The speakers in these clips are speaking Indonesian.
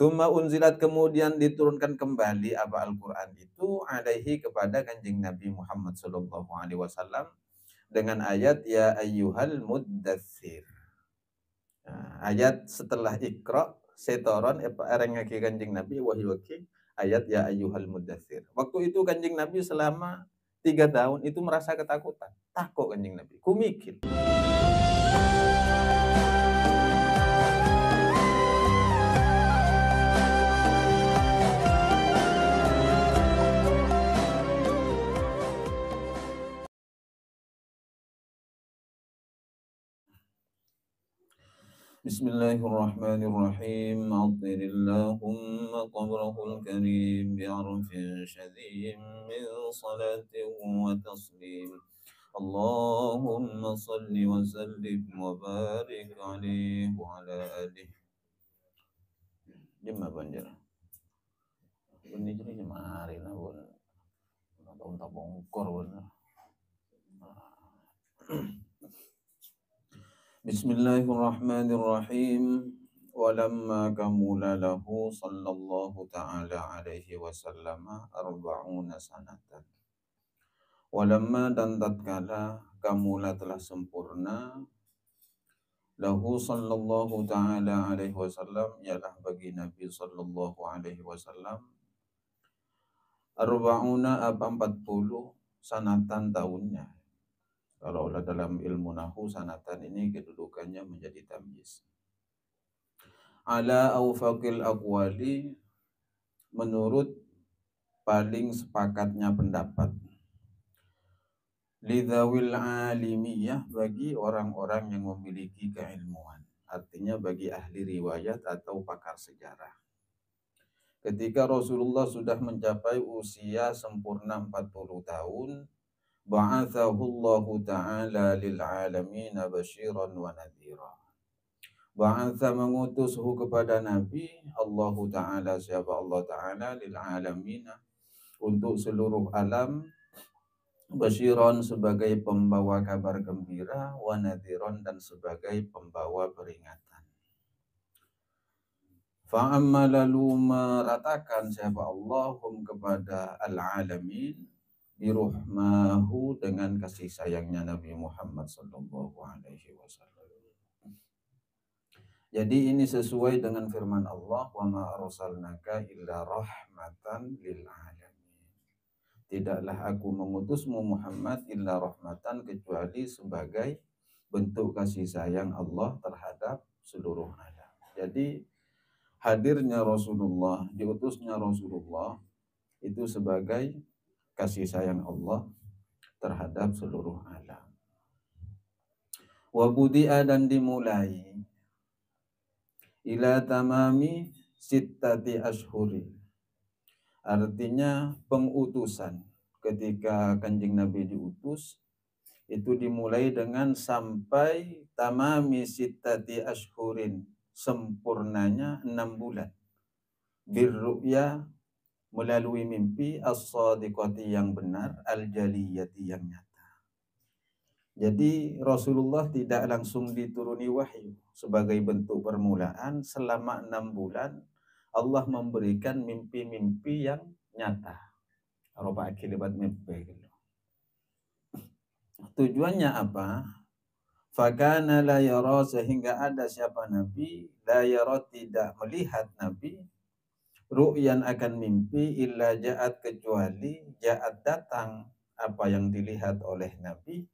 Tsumma unzilat, kemudian diturunkan kembali apa Al-Quran itu alaihi kepada kanjeng Nabi Muhammad sallallahu alaihi wasallam dengan ayat ya ayyuhal muddatsir. Nah, ayat setelah Iqra setoron erengake kanjeng Nabi wahyu ayat ya ayyuhal muddatsir. Waktu itu kanjeng Nabi selama 3 tahun itu merasa ketakutan. Takut kanjeng Nabi. Kumikir. Bismillahirrahmanirrahim. Adhirillahumma qabrahul karim bi'arfin syadhim min salatin wa taslim. Allahumma salli wa sallim wa barik alaihi wa ala alihi. Jema banjir. Ini jadi jemari lah bun. Tahun tak bongkor bun. Bismillahirrahmanirrahim. Walamma kamula lahu sallallahu ta'ala alaihi wasallam arba'una sanatan. Walamma, dan tatkala kamula telah sempurna lahu sallallahu ta'ala alaihi wasallam, ialah bagi Nabi sallallahu alaihi wasallam arba'una 40 sanatan tahunnya. Kalau dalam ilmu nahu sanatan ini kedudukannya menjadi tamyiz. Ala awfaqil aqwali, menurut paling sepakatnya pendapat. Lidzawil alimiyah, bagi orang-orang yang memiliki keilmuan. Artinya bagi ahli riwayat atau pakar sejarah. Ketika Rasulullah sudah mencapai usia sempurna 40 tahun, ba'athahu Allah ta'ala lil alamin basyiran wa nadhira. Ba'atha, mengutushu kepada Nabi, Allah ta'ala, siapa Allah ta'ala, lil alamin, untuk seluruh alam, basyiran, sebagai pembawa kabar gembira, wa nadhiran, dan sebagai pembawa peringatan. Fa'amma, lalu meratakan siapa Allahum kepada al-alamin, biruhmahu, dengan kasih sayangnya Nabi Muhammad sallallahu alaihi wasallam. Jadi ini sesuai dengan firman Allah, wa ma arsalnaka illa rahmatan lil alamin. Tidaklah aku mengutusmu Muhammad illa rahmatan, kecuali sebagai bentuk kasih sayang Allah terhadap seluruh alam. Jadi hadirnya Rasulullah, diutusnya Rasulullah itu sebagai kasih sayang Allah terhadap seluruh alam. Wa budi'a, dan dimulai ila tamami sittati ashhuri. Artinya pengutusan, ketika kanjeng Nabi diutus itu dimulai dengan sampai tamami sittati ashhurin, sempurnanya 6 bulan. Birru'ya, melalui mimpi, as-sadiqati, yang benar, al-jaliyati, yang nyata. Jadi Rasulullah tidak langsung dituruni wahyu. Sebagai bentuk permulaan, selama 6 bulan Allah memberikan mimpi-mimpi yang nyata. Roba akibat mimpi. Tujuannya apa? Fakana la yara, sehingga ada siapa Nabi, la yara, tidak melihat Nabi, ru'yan, akan mimpi, illa ja'at, kecuali ja'at, datang apa yang dilihat oleh Nabi,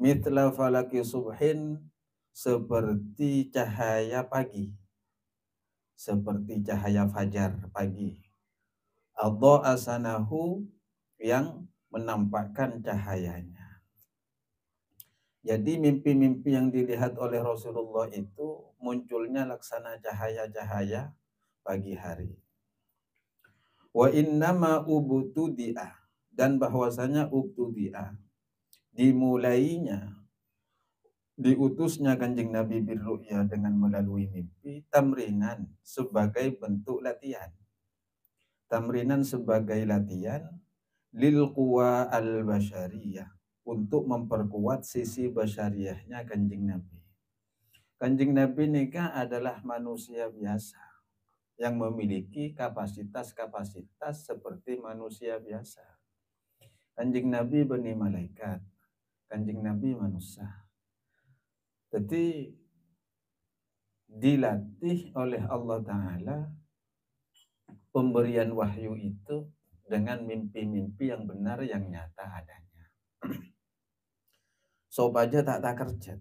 mitla falaki subhin, seperti cahaya pagi, seperti cahaya fajar pagi, adha'a sanahu, yang menampakkan cahayanya. Jadi mimpi-mimpi yang dilihat oleh Rasulullah itu munculnya laksana cahaya-cahaya pagi hari. Wa innama ubtudi'ah, dan bahwasanya ubtudi'ah, dimulainya, diutusnya kanjeng Nabi birru'ya, dengan melalui mimpi, tamrinan, sebagai bentuk latihan. Tamrinan sebagai latihan lil quwa al-basyariyah, untuk memperkuat sisi basyariyahnya kanjeng Nabi. Kanjeng Nabi nikah adalah manusia biasa. yang memiliki kapasitas-kapasitas seperti manusia biasa. Kanjeng Nabi bani malaikat, kanjeng Nabi manusia. Jadi dilatih oleh Allah Ta'ala pemberian wahyu itu dengan mimpi-mimpi yang benar yang nyata adanya. Sob aja tak kerja.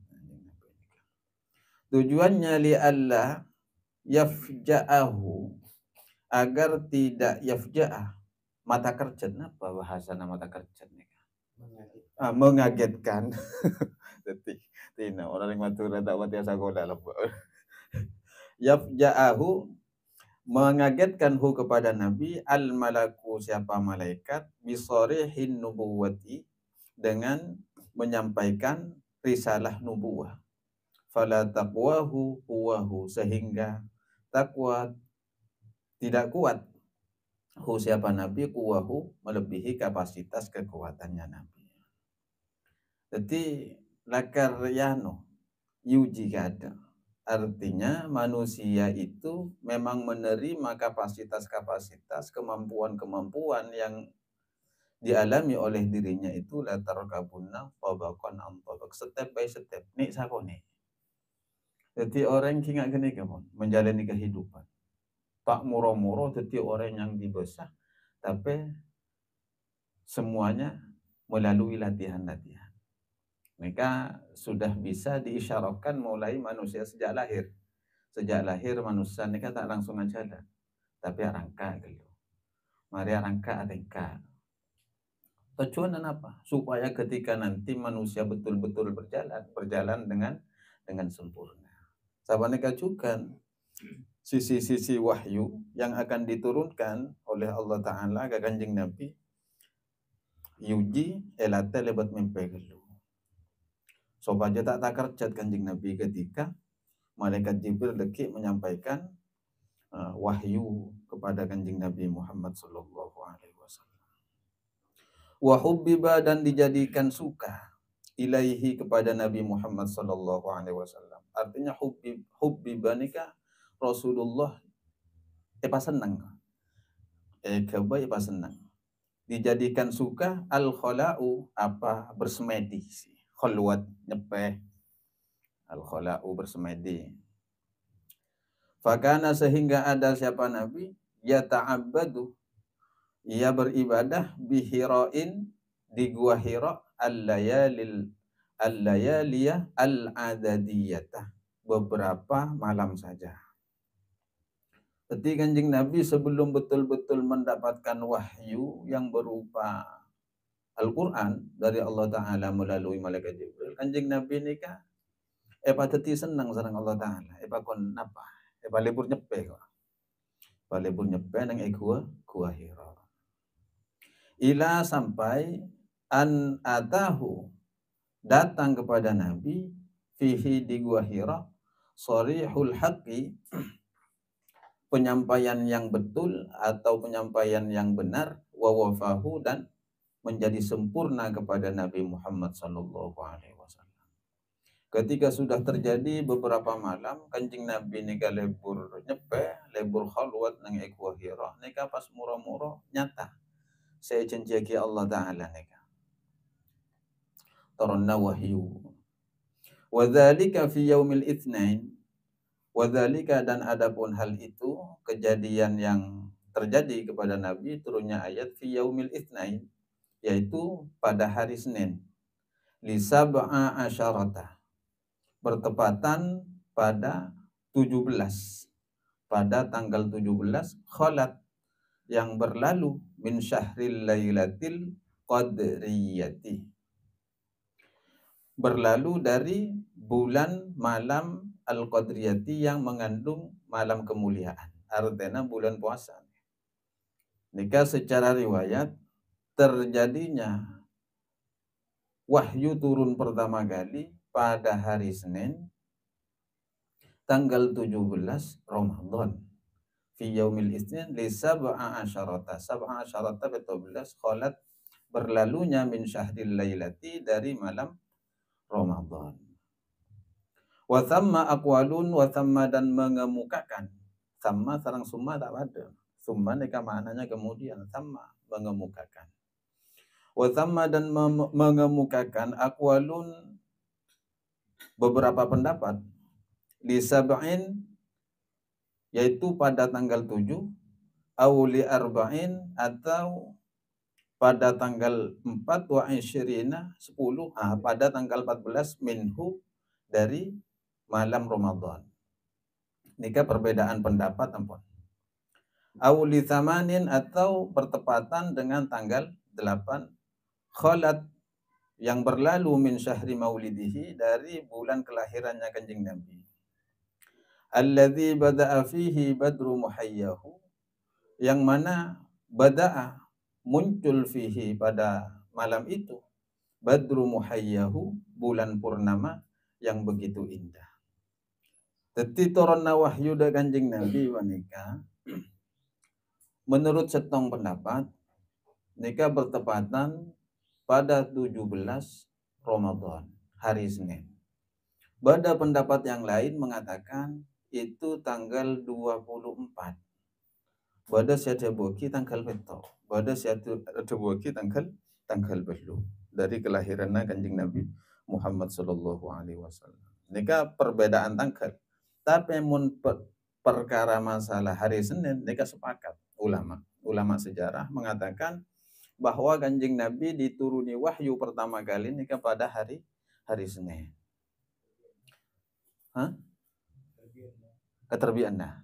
Tujuannya li'alla yafja'ahu, agar tidak yafja'ah. Mata kerja apa bahasa mata kerja nih? Mengagetkan. Jadi tina orang yang matura tak mati sekolah lah. Yafja'ahu, mengagetkan hu kepada Nabi al malaku, siapa malaikat, bisorihin nubuwati, dengan menyampaikan risalah nubuwah. Fala taqwahu huwahu, sehingga takwa tidak kuat hu siapa Nabi, kuwahu melebihi kapasitas kekuatannya Nabi. Jadi lakar yano yuji kada, artinya manusia itu memang menerima kapasitas-kapasitas, kemampuan-kemampuan yang dialami oleh dirinya itu latar kabuna tabaqan am tabaq, step by step, nih sakone. Jadi orang kinga gini kamu menjalani kehidupan tak muro-muro, jadi orang yang dibesah, tapi semuanya melalui latihan-latihan. Mereka sudah bisa diisyaratkan mulai manusia sejak lahir. Sejak lahir manusia mereka tak langsung aja lah, tapi rangka gitu. Mari rangka adengka. Tujuan apa? Supaya ketika nanti manusia betul-betul berjalan dengan sempurna. Sahabat kajukan sisi-sisi wahyu yang akan diturunkan oleh Allah Ta'ala ke kanjeng Nabi yuji elate lebat mimpi gelu. Sobaja tak kerjat kanjeng Nabi ketika malaikat Jibril deki menyampaikan wahyu kepada kanjeng Nabi Muhammad sallallahu alaihi wasallam. Wa hubbiba, dan dijadikan suka ilaihi, kepada Nabi Muhammad sallallahu alaihi wasallam. Artinya hubbiba nikah Rasulullah senang. Kebaik senang. Dijadikan suka al-khala'u, apa bersemedi. Khalwat nyepeh. Al-khala'u bersemedi. Fakana, sehingga ada siapa Nabi, ya ta'abbadu, ia beribadah bihira'in, di gua Hira, al-layaliyah al-adadiyatah, beberapa malam saja. Jadi kanjeng Nabi sebelum betul-betul mendapatkan wahyu yang berupa Al-Quran dari Allah Ta'ala melalui malaikat Jibril, kanjeng Nabi ini kan teti senang sareng Allah Ta'ala, kon apa, libur nyepe kok. Libur nyepe nang gua Hira. Ila, sampai an atahu, datang kepada Nabi fihi, di gua Hira, sharihul haqqi, penyampaian yang betul atau penyampaian yang benar, wa wafahu, dan menjadi sempurna kepada Nabi Muhammad sallallahu alaihi wasallam. Ketika sudah terjadi beberapa malam, kanjeng Nabi nika lebur nyepe, lebur khalwat nang gua Hira, nika pas muro-muro nyata saya janji Allah Ta'ala nika turunna wahyu. Wa dzalika fi yaumil itsnain, wadzalika, dan adapun hal itu, kejadian yang terjadi kepada Nabi turunnya ayat fi yaumil itsnain, yaitu pada hari Senin, li sab'a asyarata, bertepatan pada 17, pada tanggal 17 khalat, yang berlalu, min syahril lailatil qadriyati, berlalu dari bulan malam Al-Qadriyati yang mengandung malam kemuliaan. Artinya bulan puasa. Nika secara riwayat terjadinya wahyu turun pertama kali pada hari Senin tanggal 17 Ramadan. Fi yaumil itsnin li sab'a asyarata. Sab'a asyarata 17 khalat, berlalunya min syahril lailati, dari malam Ramadan. Wa thamma aqwalun, wa thamma, dan mengemukakan, Sama sarang summa tak ada. Summa nika maknanya kemudian, sama mengemukakan. Wa sama dan mengemukakan aqwalun beberapa pendapat li sab'in yaitu pada tanggal 7 au li arba'in atau pada tanggal 4 wa isyirina 10 pada tanggal 14 minhu dari malam Ramadan. Nika perbedaan pendapat ampun. Au li thamanin atau bertepatan dengan tanggal 8 khalat yang berlalu min syahri maulidihi dari bulan kelahirannya Kanjeng Nabi. Alladzi bada'a fihi badru muhayyahu yang mana bada'a muncul fihi pada malam itu badru muhayyahu bulan purnama yang begitu indah. Teti turunna wahyu da Kanjeng Nabi wanika menurut setong pendapat nika bertepatan pada 17 Ramadan hari Senin. Pada pendapat yang lain mengatakan itu tanggal 24. Pada siada boki tanggal beto. Pada siada boki tanggal belu dari kelahirannya Kanjeng Nabi Muhammad sallallahu alaihi wasallam. Nika perbedaan tanggal. Tapi mun perkara masalah hari Senin nika sepakat ulama sejarah mengatakan bahwa Kanjeng Nabi dituruni wahyu pertama kali nika pada hari Senin. Keterbianna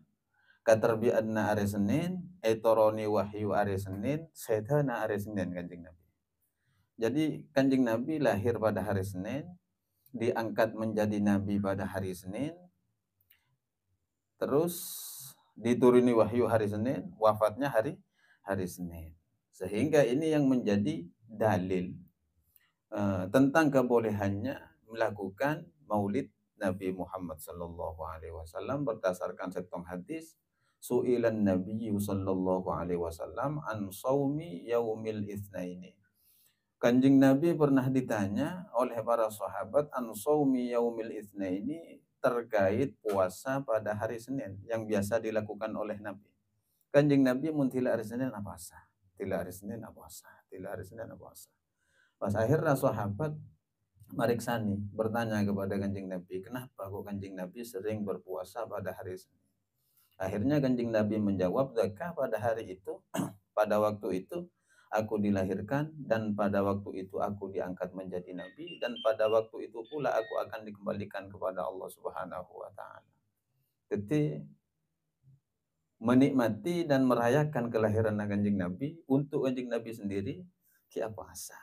hari Senin, etoroni wahyu hari Senin, sedana hari Senin Kanjeng Nabi. Jadi Kanjeng Nabi lahir pada hari Senin, diangkat menjadi Nabi pada hari Senin, terus dituruni wahyu hari Senin, wafatnya hari Senin. Sehingga ini yang menjadi dalil tentang kebolehannya melakukan maulid Nabi Muhammad sallallahu alaihi wasallam berdasarkan setong hadis su'ilan Nabi sallallahu alaihi wasallam an shaumi yaumil itsnaini. Kanjeng Nabi pernah ditanya oleh para sahabat an shaumi yaumil itsnaini terkait puasa pada hari Senin yang biasa dilakukan oleh Nabi. Kanjeng Nabi mun tila hari Senin apa puasa? Tila hari Senin apa puasa? Tila hari Senin apa puasa? Pas akhirnya sahabat Mariksani bertanya kepada Kanjeng Nabi, kenapa kok Kanjeng Nabi sering berpuasa pada hari Senin? Akhirnya Kanjeng Nabi menjawab, "Zakah pada hari itu, pada waktu itu aku dilahirkan dan pada waktu itu aku diangkat menjadi nabi dan pada waktu itu pula aku akan dikembalikan kepada Allah Subhanahu wa taala." Jadi menikmati dan merayakan kelahiran Kanjeng Nabi untuk Kanjeng Nabi sendiri kia puasa.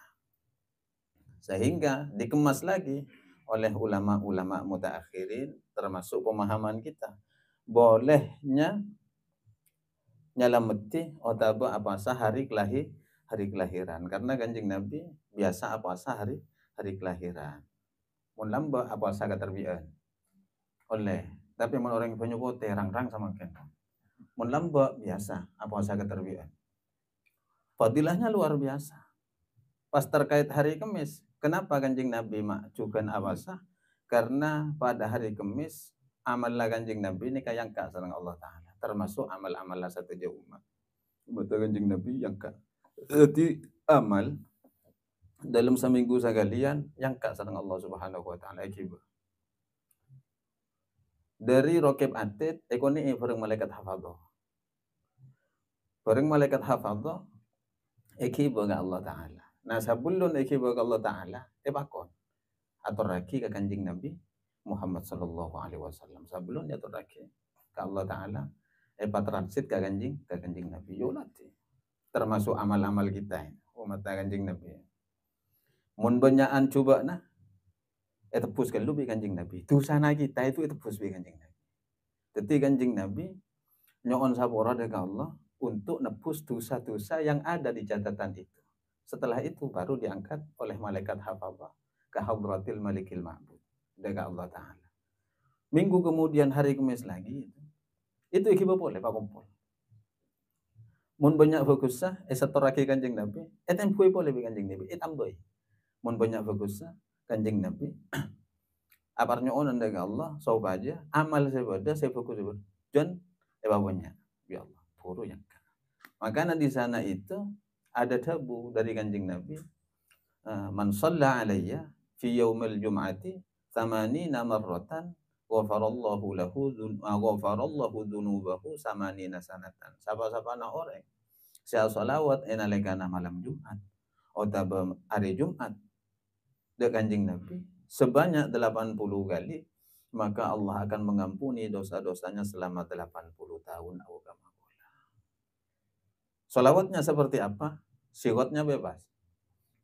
Sehingga dikemas lagi oleh ulama-ulama mutaakhirin termasuk pemahaman kita. Bolehnya nyalameti otaba apasa hari kelahiran karena Kanjeng Nabi biasa apasa hari kelahiran. Mun lamba apasa keterbian. Oleh tapi mun orang penyebut terang-terang sama kan. Mun lamba biasa apasa keterbian. Fadilahnya luar biasa. Pas terkait hari Kamis, kenapa Kanjeng Nabi majukan awasa? Karena pada hari Kamis amal Kanjeng Nabi ini kayak ka sareng Allah Ta'ala. Termasuk amal-amal satu umat. Umat Kanjeng Nabi yang ka. Jadi amal dalam seminggu sekalian yang ka sareng Allah Subhanahu Wa Ta'ala. Dari rokib atid, ekoni bareng malaikat hafadhah. Bareng malaikat hafadhah, ekiba ga Allah Ta'ala. Nah sabulun ekiba ga Allah Ta'ala, pakon. Atau raki ke Kanjeng Nabi Muhammad sallallahu alaihi wasallam. Sebelum dia teraki ke Allah Ta'ala, transit ke Kanjeng Nabi. Yolati. Termasuk amal-amal kita, umat Kanjeng Nabi. Mun banyaan coba nah, tebuskan lu bi Kanjeng Nabi. Dosana kita itu tebus bi Kanjeng Nabi. Jadi Kanjeng Nabi nyoon sapora dengan Allah untuk nebus dosa-dosa yang ada di catatan itu. Setelah itu baru diangkat oleh malaikat hafazah ke hadratil malikil ma'bud dengan Allah Ta'ala. Minggu kemudian hari Kamis lagi itu ikiba boleh Pak Kumpul. Mun banyak fokusnya setoraki Kanjeng Nabi tempui boleh bi Kanjeng Nabi tamboi. Mun banyak fokusnya Kanjeng Nabi aparnya onan dengan Allah saubaja amal saya pada saya fokus dan babunya ya Allah puru yang makanya di sana itu ada tabu dari Kanjeng Nabi, man shalla alayya fi yaumil jum'ati thamanina marratan ghafarallahu dzunubahu samanina sanatan. Sapa-sapana orang sia salawat enalekana malam Jumat atau hari Jumat de Kanjeng Nabi sebanyak 80 kali, maka Allah akan mengampuni dosa-dosanya selama 80 tahun. Salawatnya seperti apa? Siwatnya bebas.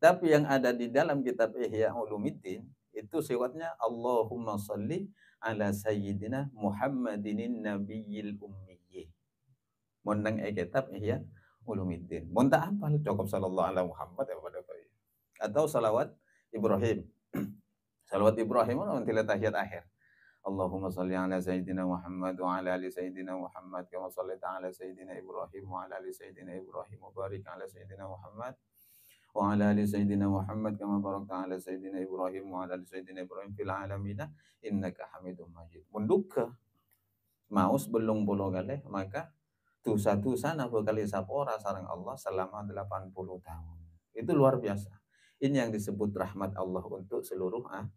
Tapi yang ada di dalam kitab Ihya Ulumuddin itu siwatnya Allahumma sholli ala sayyidina Muhammadinin nabiyil ummiyyi. Mondang kitab Ihya Ulumuddin. Mun tak hafal cukup sallallahu alaihi Muhammad ya pada bayi. Atau salawat Ibrahim. Salawat Ibrahim itu tahiyat akhir. Allahumma sholli ala sayyidina Muhammad wa ala ali sayyidina Muhammad kama shallaita ala sayyidina Ibrahim wa ala ali sayyidina Ibrahim wa barik ala sayyidina Muhammad wa ala ali sayyidina Muhammad kama barakta ala sayyidina Ibrahim wa ala ali sayyidina Ibrahim fil alamin innaka Hamidum Majid. Munduka maus belum puluh kali maka dosa-dosa napa kali sapora sareng Allah selama 80 tahun. Itu luar biasa. Ini yang disebut rahmat Allah untuk seluruh alam.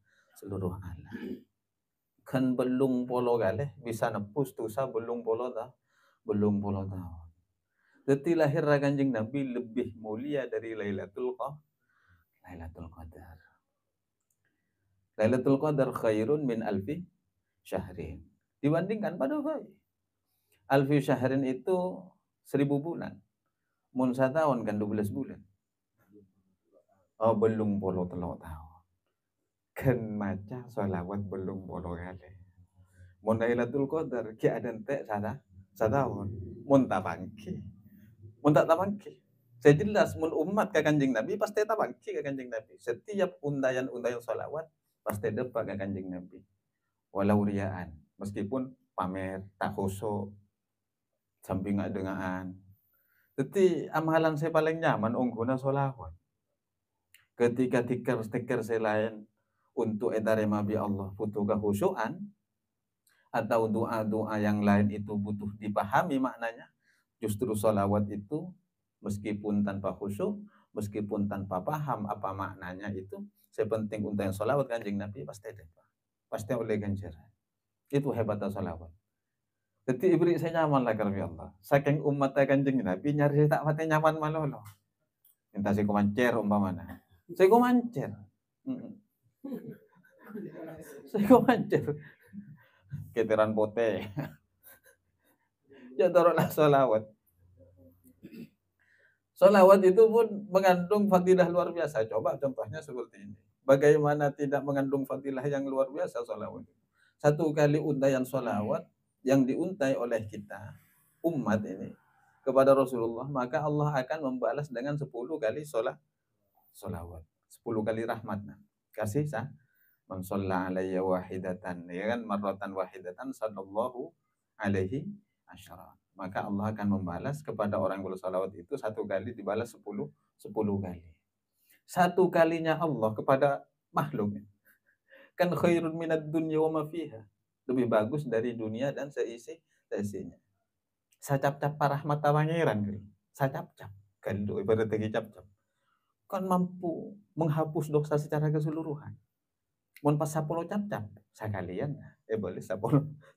Kan belum polo kali bisa nepus dosa belum polo tahun. Jadi lahir Kanjeng Nabi lebih mulia dari Lailatul Qadar. Lailatul Qadar khairun min alfi syahrin. Dibandingkan pada bayi. Alfi syahrin itu 1000 bulan. Mun setahun kan 12 bulan. Oh belum polo tahun. Kan maca sholawat belum polo kali. Mun Lailatul Qadar ki ada entek setahun. Mun tak bangki. Saya jelas mun umat ke Kanjeng Nabi pasti tak bangki ke Kanjeng Nabi. Setiap undayan sholawat pasti depak ke Kanjeng Nabi. Walau riaan, meskipun pamer tak khusyuk sampai nggak dengaan. Jadi amalan saya paling nyaman ungguna sholawat. Ketika stiker saya lain untuk edarema bi Allah butuh kehusuan atau doa-doa yang lain itu butuh dipahami maknanya, justru sholawat itu meskipun tanpa khusyuk, meskipun tanpa paham apa maknanya itu, sepenting untuk yang sholawat Kanjeng Nabi pasti oleh ganjaran. Itu hebatnya sholawat. Jadi ibri saya nyaman lah karena Allah. Saking umat Kanjeng Nabi nyari tak mati nyaman malah loh. Minta saya kumancer umpamana. Saya kumancer. Keteran pote. Ya taruhlah sholawat. Sholawat itu pun mengandung fadilah luar biasa. Coba contohnya seperti ini. Bagaimana tidak mengandung fadilah yang luar biasa sholawat. Satu kali untayan sholawat yang diuntai oleh kita, umat ini, kepada Rasulullah, maka Allah akan membalas dengan 10 kali sholawat. 10 kali rahmatnya. Kasih sah. Man shalla alayya wahidatan, ya kan, marratan wahidatan sallallahu alaihi asyara. Maka Allah akan membalas kepada orang yang bersalawat itu 1 kali dibalas 10 kali. 1 kalinya Allah kepada makhluk kan khairun minad dunya wa ma fiha. Lebih bagus dari dunia dan seisinya. Sacap-cap rahmat pangeran gitu. Sacap-cap kan itu ibarat cap-cap. Kan mampu menghapus dosa secara keseluruhan. Mun pas 10 cap-cap sakalian boleh 10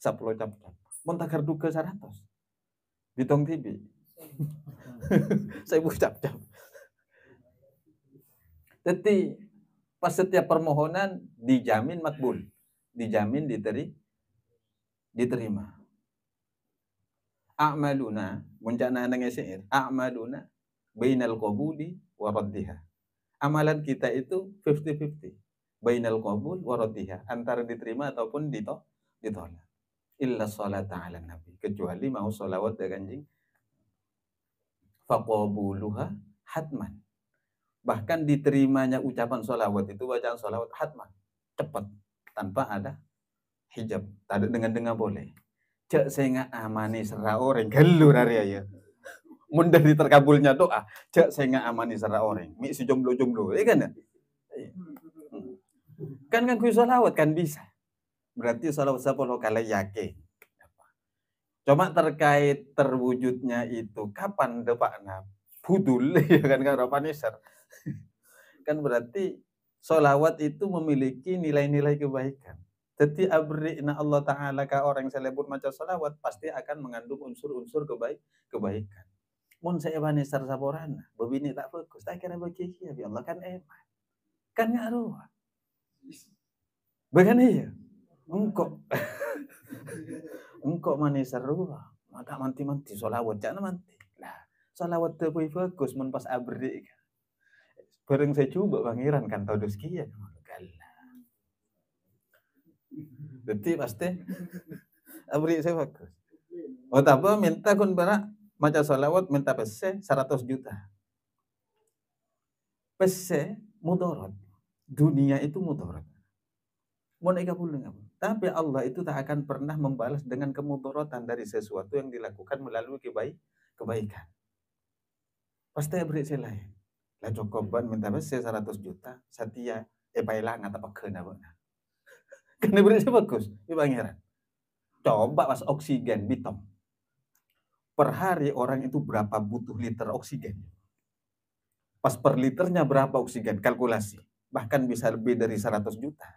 cap-cap. Mun takar duka 100. Ditong TV. Saya cap-cap. Jadi pas setiap permohonan dijamin makbul, dijamin diterima. A'maluna, muncana nang syair, a'maluna bainal qabuli wa raddiha. Amalan kita itu 50-50. Bainal qabul wa raddiha, antara diterima ataupun ditolak. Illa sholata ala nabi, kecuali mau sholawat dengan Kanjeng. Faqabuluha hatman. Bahkan diterimanya ucapan sholawat itu, bacaan sholawat hatman, cepat, tanpa ada hijab, tak ada dengan boleh. Cek saya amani serah orang, galur hari ya. Mun dari terkabulnya doa, cek saya amani serah orang. Mi si jomblo-jomblo, kan ya? Kan kui sholawat kan bisa. Berarti sholawat 10 kali yakin. Cuma terkait terwujudnya itu kapan depakna budul ya kan karo panisar. Kan berarti sholawat itu memiliki nilai-nilai kebaikan. Jadi abri'na Allah Ta'ala ka orang yang selebut maca sholawat pasti akan mengandung unsur-unsur kebaikan. Mun saya panisar saborana, bebini tak fokus, tak kira bagi ya Allah kan eman. Kan ngaruh. Bukan iya. Engkau engkau manisar ruah. Maka manti-manti sholawat jangan manti. Lah, sholawat teu fokus mun pas abri. Bareng saya coba pangeran kan tau dos kieu. Jadi pasti abri saya fokus. Oh tapi minta kun bara maca sholawat minta pese 100 juta. Pese mudarat. Dunia itu mudarat. Mun eka pulung. Tapi Allah itu tak akan pernah membalas dengan kemudaratan dari sesuatu yang dilakukan melalui kebaikan. Pasti abri saya lain. Lah cokoban minta pese 100 juta, setia pailang atau pakeun abona. Kan abri saya bagus, di pangeran. Coba pas oksigen bitom. Per hari orang itu berapa butuh liter oksigen? Pas per liternya berapa oksigen? Kalkulasi. Bahkan bisa lebih dari 100 juta.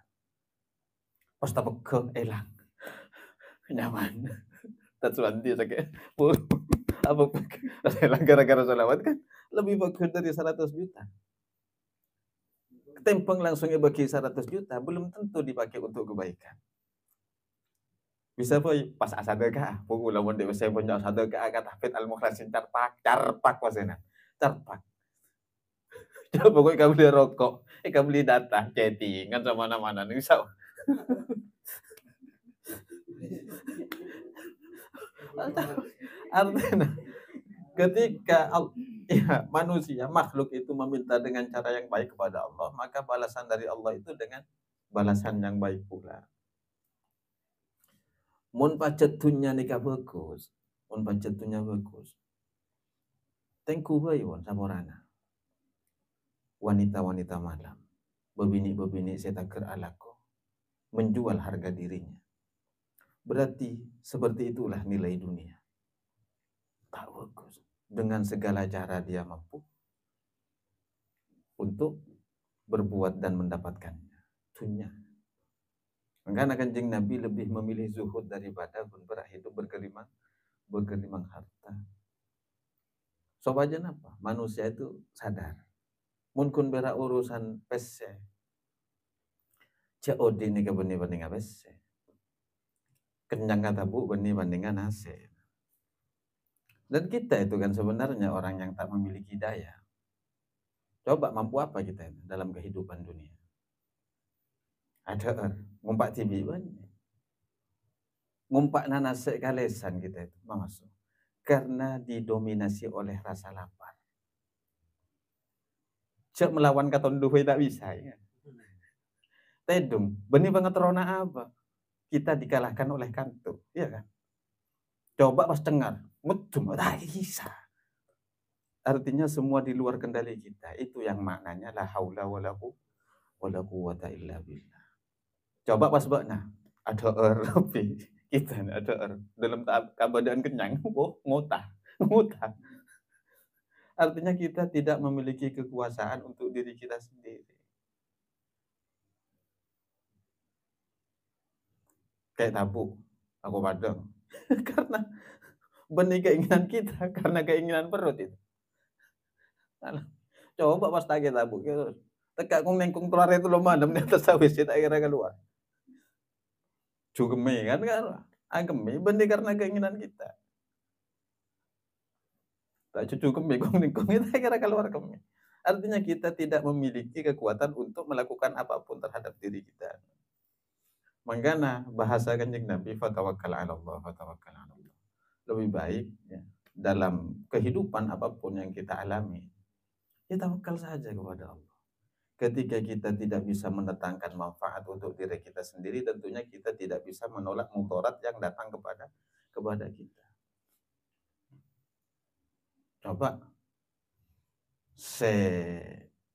Pas tapek ke elang. Nyaman. Tatsuanti sakit. Apa elang gara-gara sholawat kan lebih bagus dari 100 juta. Tempeng langsung bagi 100 juta belum tentu dipakai untuk kebaikan. Bisa pas asadaka, pengulaman di saya punya asadaka kata Hafid Al-Mukhlasin carpak pasena. Carpak. Coba pokoknya kamu beli rokok, kamu beli data, chattingan sama mana-mana nih bisa. Artinya ketika ya, manusia makhluk itu meminta dengan cara yang baik kepada Allah, maka balasan dari Allah itu dengan balasan yang baik pula. Mun pacetunya nikah bagus, mun pacetunya bagus. Tengku bae won saborana. Wanita-wanita malam, bebini-bebini setaker alako, menjual harga dirinya. Berarti seperti itulah nilai dunia. Tak bagus. Dengan segala cara dia mampu untuk berbuat dan mendapatkannya. Dunia. Karena kanjeng Nabi lebih memilih zuhud daripada hidup bergelimang harta. Sobajan apa? Manusia itu sadar. Mun bera urusan pesse. COD ini kebenih-benih pesse. Kenyang kata bu benih bandingan hasil. Dan kita itu kan sebenarnya orang yang tak memiliki daya. Coba mampu apa kita itu dalam kehidupan dunia? Ada ngumpak TV banyak. Ngumpak nanase kalesan kita itu masuk. Karena didominasi oleh rasa lapar. Cek melawan katonduh tak bisa ya. Tedung, benih banget rona apa? Kita dikalahkan oleh kantuk, ya kan? Coba pas dengar, ngedum, tak bisa. Artinya semua di luar kendali kita. Itu yang maknanya la haula wala quwwata illa billah. Coba pas bakna, ada lebih kita ada dalam keadaan kenyang, ngutah. Artinya kita tidak memiliki kekuasaan untuk diri kita sendiri. Kayak tabu, aku padang. Karena benih keinginan kita, karena keinginan perut itu. Coba pas tagih tabu, tegak kong nengkong telur itu lomba di atas sawis, kita kira keluar. Cugeme kan, agemi benih karena keinginan kita. Tak cucu kemi, kong nengkong kita kira keluar kemi. Artinya kita tidak memiliki kekuatan untuk melakukan apapun terhadap diri kita. Makanya bahasa kanjeng Nabi fatawakkal 'ala Allah, fatawakkal 'ala Allah. Lebih baik ya, dalam kehidupan apapun yang kita alami, kita tawakal saja kepada Allah. Ketika kita tidak bisa mendatangkan manfaat untuk diri kita sendiri, tentunya kita tidak bisa menolak mudarat yang datang kepada kita. Coba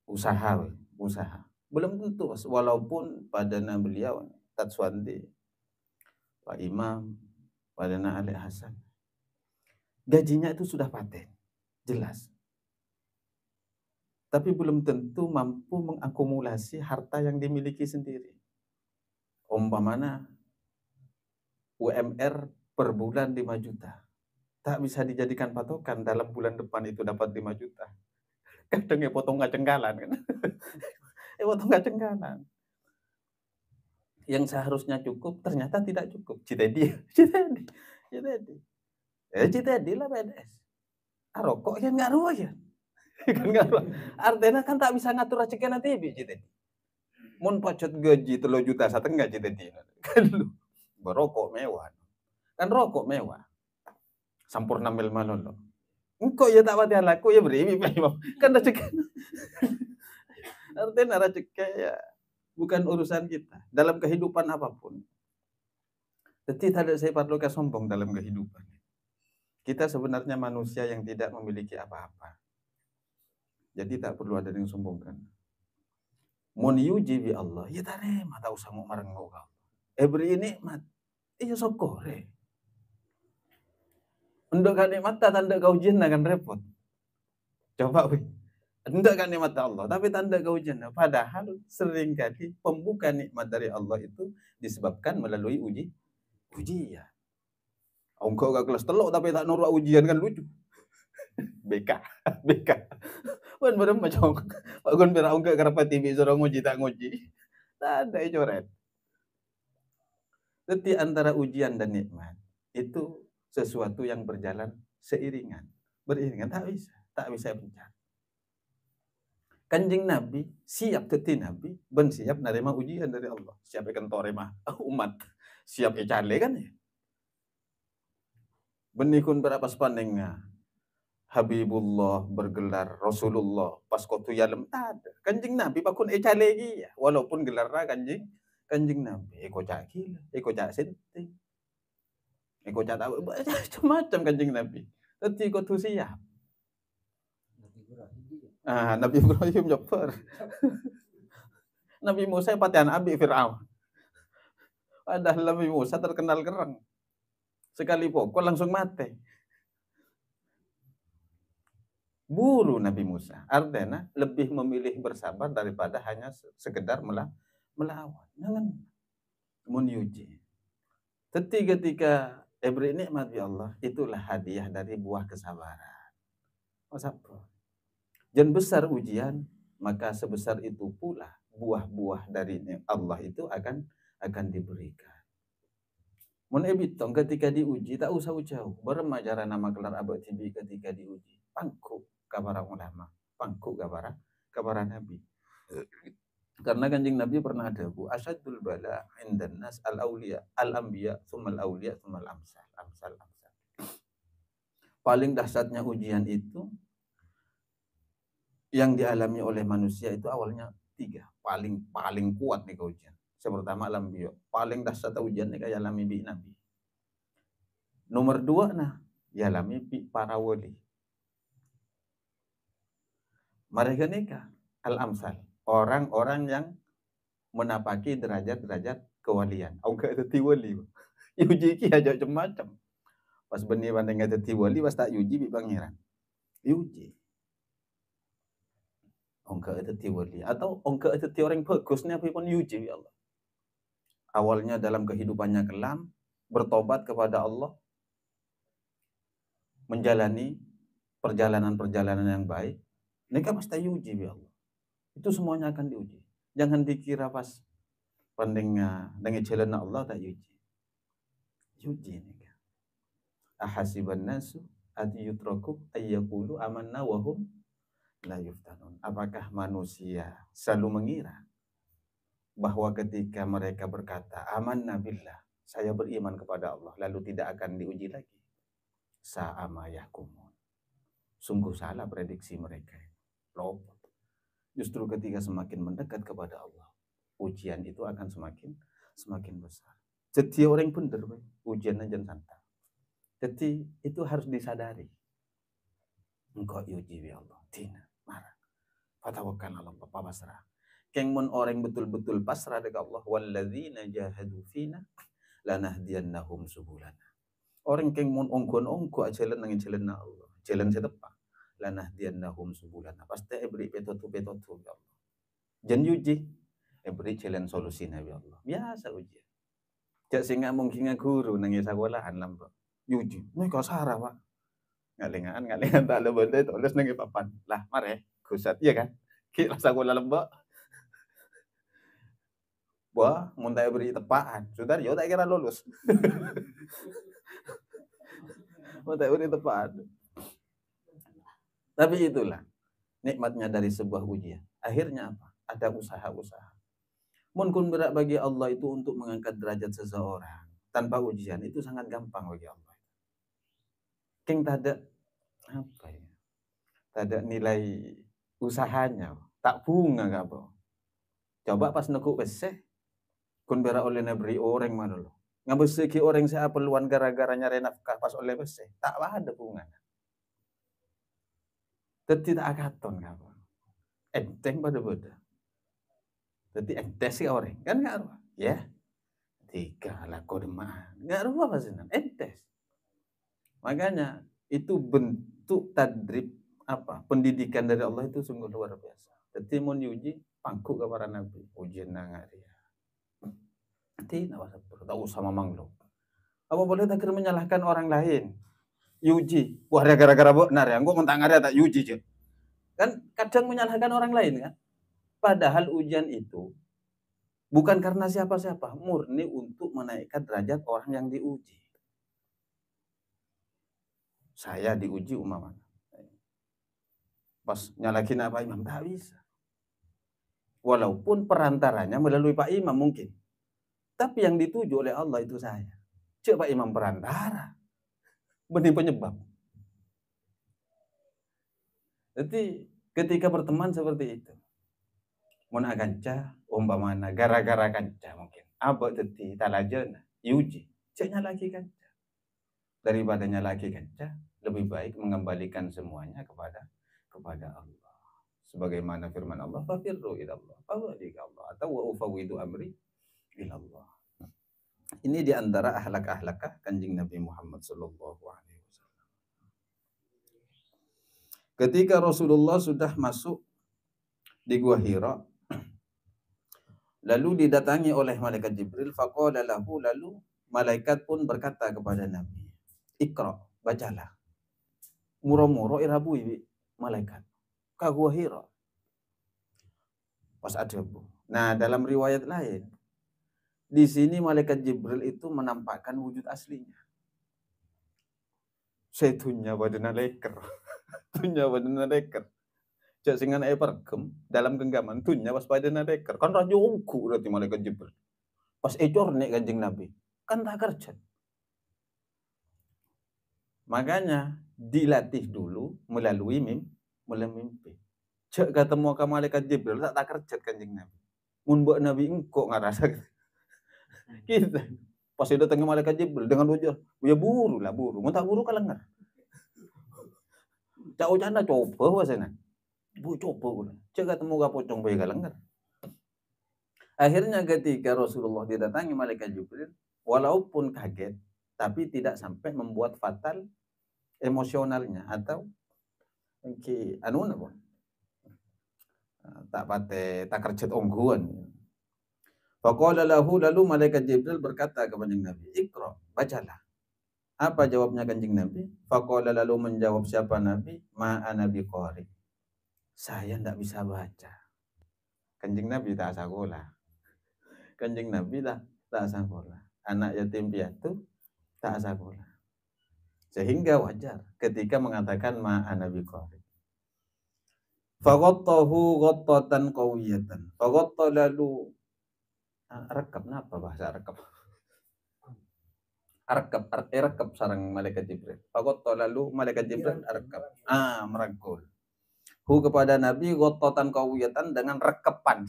usaha. Belum tentu, walaupun pada beliau Tatswandi, Pak Imam, Padana Ali Hasan. Gajinya itu sudah paten, jelas. Tapi belum tentu mampu mengakumulasi harta yang dimiliki sendiri. Umpamana UMR per bulan 5 juta. Tak bisa dijadikan patokan dalam bulan depan itu dapat 5 juta. Kadang ya potong kacenggalan kan. Potong kacenggalan. Yang seharusnya cukup ternyata tidak cukup. Citedi lah PNS. Rokok kan nggak ruah ya. Kan nggak ruah. Artinya kan tak bisa ngatur rezeki nanti citedi. Mun pacet gaji 3 juta setengah citedi. Kan lu berokok mewah. Kan rokok mewah. Sampurna mil malolo. Engkau ya tak pati laku ya beri kan rezeki. Artinya rezeki ya bukan urusan kita dalam kehidupan apapun. Jadi tidak saya perlu sombong dalam kehidupan. Kita sebenarnya manusia yang tidak memiliki apa-apa. Jadi tak perlu ada yang sombongkan. Mun yuji bi Allah, ya tarema tak usah mau marengok kau. Beri nikmat, iya sokore. Untuk kan nikmat tanda kau ujian akan repot. Coba wih. Tidak kan nikmat Allah, tapi tanda keujian. Padahal seringkali pembuka nikmat dari Allah itu disebabkan melalui ujian. Engkau gak kelas telok tapi tak nurut ujian kan lucu. BK. Wan bareng macam Pak Gun pira engkau kerapa TV suruh nguji tak nguji. Tak ada coret. Jadi antara ujian dan nikmat itu sesuatu yang berjalan seiringan. Beriringan tak bisa bencana. Kanjeng Nabi siap teti Nabi ben siap nerima ujian dari Allah. Siap ikan torema umat. Siap ecale kan ya. Benikun berapa sepandengnya. Habibullah bergelar Rasulullah pas kotu yalem ada. Kanjeng Nabi pakun ecale ya. Walaupun gelarnya kanjeng Nabi. Eko cak gila, eko cak senting. Eko cak macam-macam kanjeng Nabi. Teti kotu siap. Nabi Ibrahim nyoper. Nabi Musa patian abi Fir'aun. Padahal Nabi Musa terkenal gerang. Sekali pokok langsung mati. Buru Nabi Musa. Artinya lebih memilih bersabar daripada hanya sekedar melawan. Jangan menyuji. Ketika beri nikmat ya Allah, itulah hadiah dari buah kesabaran. Sabar. Dan besar ujian, maka sebesar itu pula buah-buah dari Allah itu akan diberikan. Mun ebitong ketika diuji tak usah jauh. Bermajaran nama gelar abad tibi ketika diuji. Pangku kabara ulama, pangku kabara Nabi. Karena kanjeng Nabi pernah ada asyadul bala indan nas al auliya al anbiya tsummal auliya tsummal amsal. Paling dahsyatnya ujian itu yang dialami oleh manusia itu awalnya 3. Paling kuat nih ujian. Yang pertama al-anbiya. Paling dahsyat ujian nih kayak alami bi Nabi. Nomor 2 nah, dialami bi para wali. Mereka nikah al-amsal. Orang-orang yang menapaki derajat-derajat kewalian. Angka itu wali. Yuji ki aja macam-macam. Pas benih banding itu wali pas tak yuji bi pangeran. Yuji. Angka itu wali atau angka itu orang bagusnya pun yuji ya Allah. Awalnya dalam kehidupannya kelam, bertobat kepada Allah, menjalani perjalanan-perjalanan yang baik, mereka pasti diuji ya Allah. Itu semuanya akan diuji. Jangan dikira pas pandengnya dengan jalan Allah tak diuji. Diuji ini. Ahasiban nasu adiyutraku ayyaqulu amanna wa hum la yuftanun. Apakah manusia selalu mengira bahwa ketika mereka berkata amanna billah, saya beriman kepada Allah, lalu tidak akan diuji lagi? Sa'ama yahkumun. Sungguh salah prediksi mereka. Lopot. Justru ketika semakin mendekat kepada Allah, ujian itu akan semakin besar. Jadi orang benar, ujiannya jangan santai. Jadi itu harus disadari. Engkau uji ya Allah, tina marah. Fatawakkal ala Allah, pasrah. Keng mun orang betul-betul pasrah dengan Allah, walladzina jahadu fina lanahdiyannahum subulana. Orang keng mun ongkon-ongko jalan nang jalan na Allah. Jalan setepak. Lanahdiyannahum subulana. Pasti beri petotu ya Allah. Jan yuji beri jalan solusi nabi Allah. Biasa ujian. Cak singa mungkin guru nang sekolahan lambo. Yuji. Nih kau sarah, Pak. Ngalingan tak ada benda tulis nang papan. Lah, mare kusat iya kan. Ki sekolah lembo. Wah, mun tak beri tepaan. Sudah yo tak kira lulus. Mun tak beri tepaan. Tapi itulah nikmatnya dari sebuah ujian. Akhirnya apa? Ada usaha-usaha. Mun kun berat bagi Allah itu untuk mengangkat derajat seseorang tanpa ujian itu sangat gampang bagi Allah. Keng tak ada apa ya? Tak ada nilai usahanya, tak bunga gak apa. Coba pas nekuk beseh, kun berat oleh nabri orang mana lo? Ngabeseki orang saya peluan gara-gara nyari nafkah pas oleh beseh, tak ada bunga. Tidak akaton gak apa. Enteng pada bodoh. Jadi entes sih orang kan nggak ruah ya tiga lah kodema nggak ruah apa sih entes. Makanya itu bentuk tadrib apa pendidikan dari Allah itu sungguh luar biasa. Jadi mau diuji pangku ke para nabi ujian nggak dia. Tidak tak usah mamang lo. Apa boleh tak menyalahkan orang lain? Yuji, wah gara-gara benar ya, gue mentang ada tak yuji je. Kan kadang menyalahkan orang lain kan. Padahal ujian itu bukan karena siapa-siapa, murni untuk menaikkan derajat orang yang diuji. Saya diuji umpama. Pas nyalakin Pak Imam, tak bisa. Walaupun perantaranya melalui Pak Imam mungkin. Tapi yang dituju oleh Allah itu saya. Cek Pak Imam perantara. Benih penyebab. Jadi ketika berteman seperti itu. Muna kanca, umpamana gara-gara kanca mungkin. Apa teti talajana, yuji. Ceknya lagi kanca. Daripada nyalaki kanca, lebih baik mengembalikan semuanya kepada Allah. Sebagaimana firman Allah, fafirru ilallah, fawalika Allah, atau wa ufawwidu amri ilallah. Ini diantara ahlak-ahlakah kanjeng Nabi Muhammad sallallahu alaihi wasallam. Ketika Rasulullah sudah masuk di Gua Hira, lalu didatangi oleh malaikat Jibril, faqala lahu, lalu malaikat pun berkata kepada Nabi, Iqra, bacalah. Muro-muro irabui malaikat. Ka Gua Hira. Pas ada bu. Nah, dalam riwayat lain, di sini malaikat Jibril itu menampakkan wujud aslinya. Setunya badana leker. Tunya badana leker. Cak singan perkem dalam genggaman tunya pas badana leker. Kan raja ungku berarti malaikat Jibril. Pas ecor nek Kanjeng Nabi. Kan tak kerja. Makanya dilatih dulu melalui mimpi. Cak ketemu ke malaikat Jibril tak kerja Kanjeng Nabi. Mun mbok Nabi engko ngarasa kita. Pas itu datang malaikat Jibril dengan wajah, ya buru. Mun tak buru kalengar. Cak ujana coba wasana. Bu coba ulah. Cak ketemu ka pocong bae kalengar. Akhirnya ketika Rasulullah didatangi malaikat Jibril, walaupun kaget, tapi tidak sampai membuat fatal emosionalnya atau anu napa? Tak pate tak kerjet ongguan. Faqala lahu, lalu malaikat Jibril berkata kepada Nabi, Iqra, bacalah. Apa jawabnya Kanjeng Nabi? Faqala, lalu menjawab siapa Nabi? Ma ana biqari. Saya tidak bisa baca. Kanjeng Nabi tak sekolah. Kanjeng Nabi tak sekolah. Anak yatim piatu tak sekolah. Sehingga wajar ketika mengatakan ma ana biqari. Faghattahu ghattatan qawiyatan. Faghatta, lalu rekap apa bahasa rekap? Rekap sarang malaikat Jibril. Faghatta, lalu malaikat Jibril rekap. Merangkul. Hu kepada Nabi ghattatan qawiyatan dengan rekepan.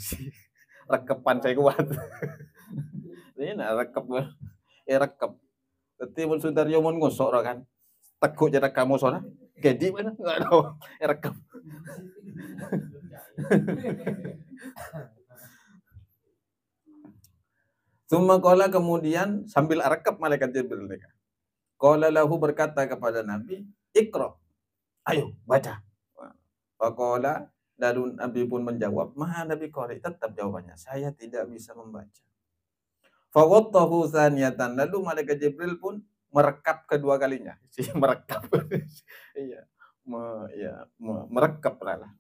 Rekepan saya kuat. Ini rekap. Rekap. Tapi mun Sudaryo mun ngosok kan. Tekuk jarak kamu soalnya. Gedi mana? Enggak tahu. Rekap. Summa qala, kemudian sambil rekap malaikat Jibril mereka. Qala lahu, berkata kepada Nabi, Iqra, ayo baca. Faqala, lalu Nabi pun menjawab, ma Nabi qari, tetap jawabannya, saya tidak bisa membaca. Fawattahu tsaniyatan, lalu malaikat Jibril pun merekap kedua kalinya. Merekap. Iya. Merekap lah.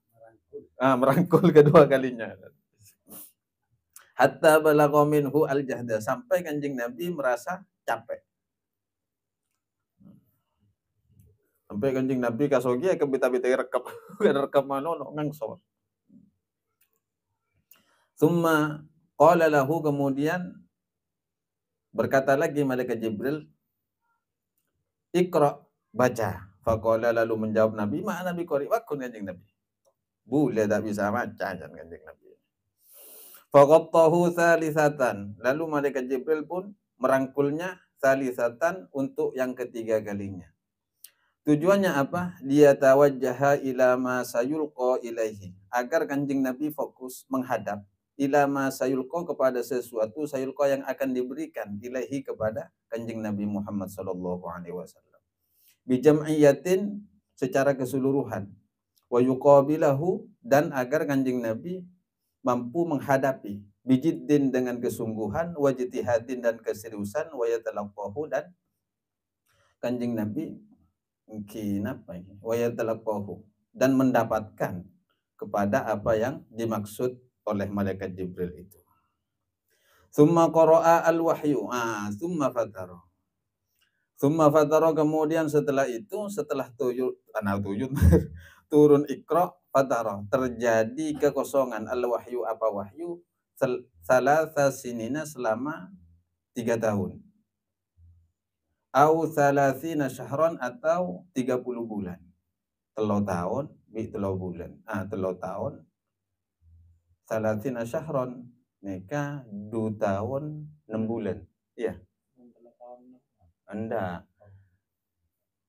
Merangkul kedua kalinya. Hatta balagha minhu al-jahda, sampai Kanjeng Nabi merasa capek. Sampai Kanjeng Nabi kasogi ke bita-bita rekap, rekap manono ngangsor. Summa qala lahu, kemudian berkata lagi malaikat Jibril, Iqra, baca. Faqala, lalu menjawab Nabi, ma Nabi qari, wakun Kanjeng Nabi. Boleh tak bisa baca kan Kanjeng Nabi. Faqattahu salisatan, lalu malaikat Jibril pun merangkulnya salisatan untuk yang ketiga kalinya. Tujuannya apa? Dia tawajjaha ila ma sayulqa ilaihi, agar Kanjeng Nabi fokus menghadap ila ma sayulqa, kepada sesuatu sayulqa yang akan diberikan ilaihi, kepada Kanjeng Nabi Muhammad sallallahu alaihi wasallam. Bijam'iyatin, secara keseluruhan. Wa yuqabilahu, dan agar Kanjeng Nabi mampu menghadapi, bijiddin, dengan kesungguhan, wajtihadin, dan keseriusan, wa yatalaqahu, dan Kanjeng Nabi mungkin apa ini, wa yatalaqahu, dan mendapatkan kepada apa yang dimaksud oleh malaikat Jibril itu. Summa qara'a al-wahyu, summa fatara. Summa fatara, kemudian setelah itu, setelah turun Iqra, fatara, terjadi kekosongan, al-wahyu, apa wahyu, salasa sinina, selama 3 tahun. Au salasina syahron, atau 30 bulan. Telo tahun, telo bulan. Telo tahun. Salasina syahron, nikah 2 tahun 6 bulan. Iya. Anda.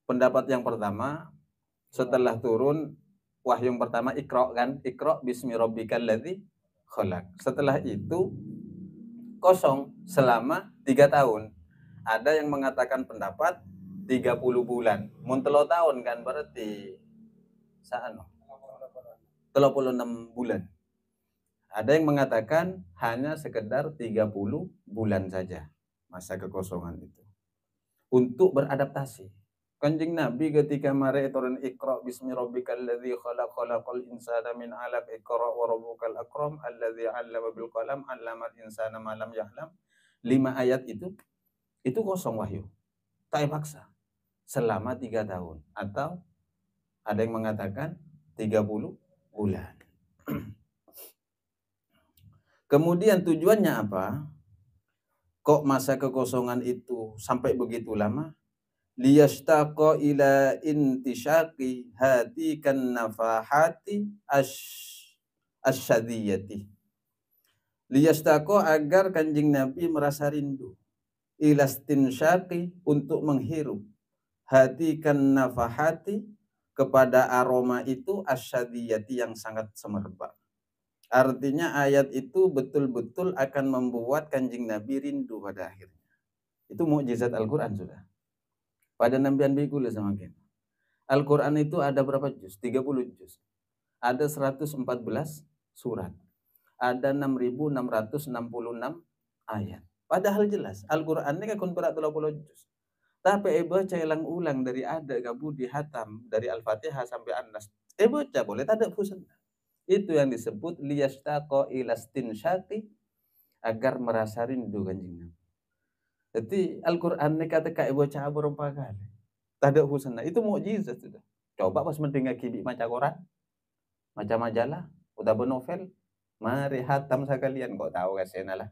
Pendapat yang pertama, setelah turun wahyu yang pertama, Iqra kan, Iqra bismi rabbikal ladzi khalaq. Setelah itu kosong selama 3 tahun. Ada yang mengatakan pendapat 30 bulan. Mun 3 tahun kan berarti saano 36 bulan. Ada yang mengatakan hanya sekedar 30 bulan saja masa kekosongan itu untuk beradaptasi. Kanjeng Nabi ketika mare turun Iqra bismi rabbikal ladzi khalaq, khalaqal insana min 'alaq, Iqra wa rabbukal akram alladzi 'allama bil qalam 'allamal insana ma lam ya'lam. 5 ayat itu kosong wahyu. Tak paksa selama 3 tahun, atau ada yang mengatakan 30 bulan. Kemudian tujuannya apa? Kok masa kekosongan itu sampai begitu lama? Liyashtaqa ila intisyaqi hati kan nafahati asyadiyati. Liyashtaqa, agar Kanjeng Nabi merasa rindu, ilastinsyaqi, untuk menghirup, hati kan nafahati, kepada aroma itu, asyadiyati, yang sangat semerbak. Artinya ayat itu betul-betul akan membuat Kanjeng Nabi rindu pada akhirnya. Itu mukjizat Al-Quran sudah. Pada nambian bikul semakin. Al-Quran itu ada berapa juz? 30 juz. Ada 114 surat. Ada 6.666 ayat. Padahal jelas Al-Quran ini kan berat 30 juz. Tapi baca ulang dari ada gabu dihatam dari Al-Fatihah sampai An-Nas. Baca boleh, tak ada fusan. Itu yang disebut liyashtaqa ilastinsyaqi, agar merasa rindu Kanjeng Nabi. Jadi Al-Quran ini kata kak baca berapa kali. Tak ada husna. Itu mukjizat sudah. Coba pas mendengar kibi maca Quran, maca majalah, udah benovel, mari hatam sekalian, kok tahu kasena lah.